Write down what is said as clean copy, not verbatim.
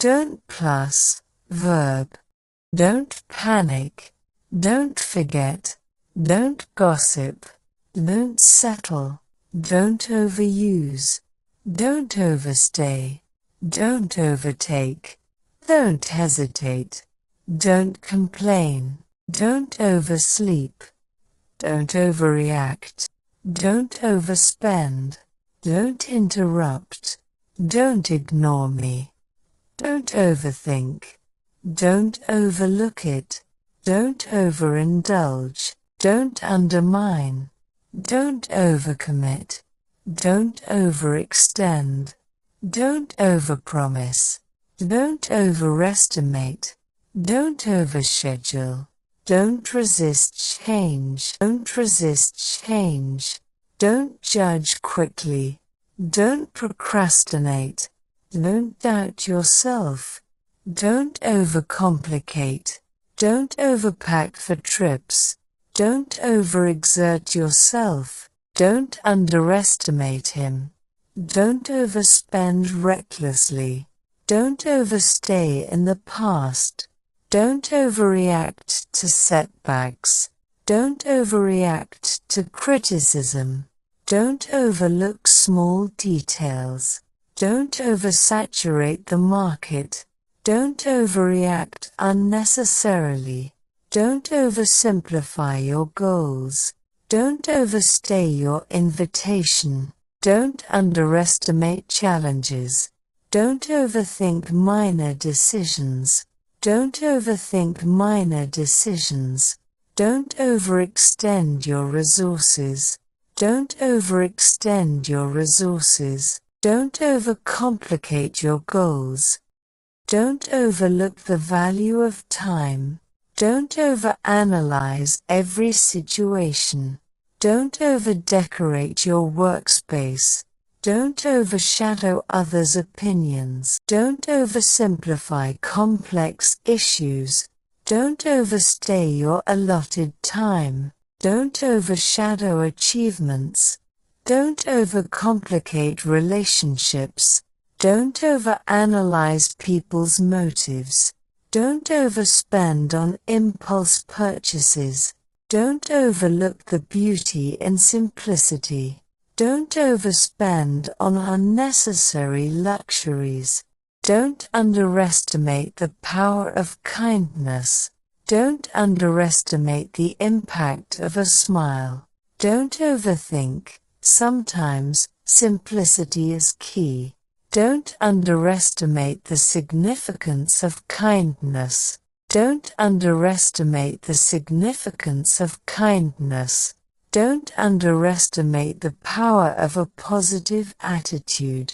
Don't plus verb. Don't panic. Don't forget. Don't gossip. Don't settle. Don't overuse. Don't overstay. Don't overtake. Don't hesitate. Don't complain. Don't oversleep. Don't overreact. Don't overspend. Don't interrupt. Don't ignore me. Don't overthink. Don't overlook it. Don't overindulge. Don't undermine. Don't overcommit. Don't overextend. Don't overpromise. Don't overestimate. Don't overschedule. Don't resist change. Don't resist change. Don't judge quickly. Don't procrastinate. Don't doubt yourself. Don't overcomplicate. Don't overpack for trips. Don't overexert yourself. Don't underestimate him. Don't overspend recklessly. Don't overstay in the past. Don't overreact to setbacks. Don't overreact to criticism. Don't overlook small details. Don't oversaturate the market. Don't overreact unnecessarily. Don't oversimplify your goals. Don't overstay your invitation. Don't underestimate challenges. Don't overthink minor decisions. Don't overthink minor decisions. Don't overextend your resources. Don't overextend your resources. Don't overcomplicate your goals. Don't overlook the value of time. Don't overanalyze every situation. Don't overdecorate your workspace. Don't overshadow others' opinions. Don't oversimplify complex issues. Don't overstay your allotted time. Don't overshadow achievements. Don't overcomplicate relationships. Don't overanalyze people's motives. Don't overspend on impulse purchases. Don't overlook the beauty in simplicity. Don't overspend on unnecessary luxuries. Don't underestimate the power of kindness. Don't underestimate the impact of a smile. Don't overthink. Sometimes, simplicity is key. Don't underestimate the significance of kindness. Don't underestimate the significance of kindness. Don't underestimate the power of a positive attitude.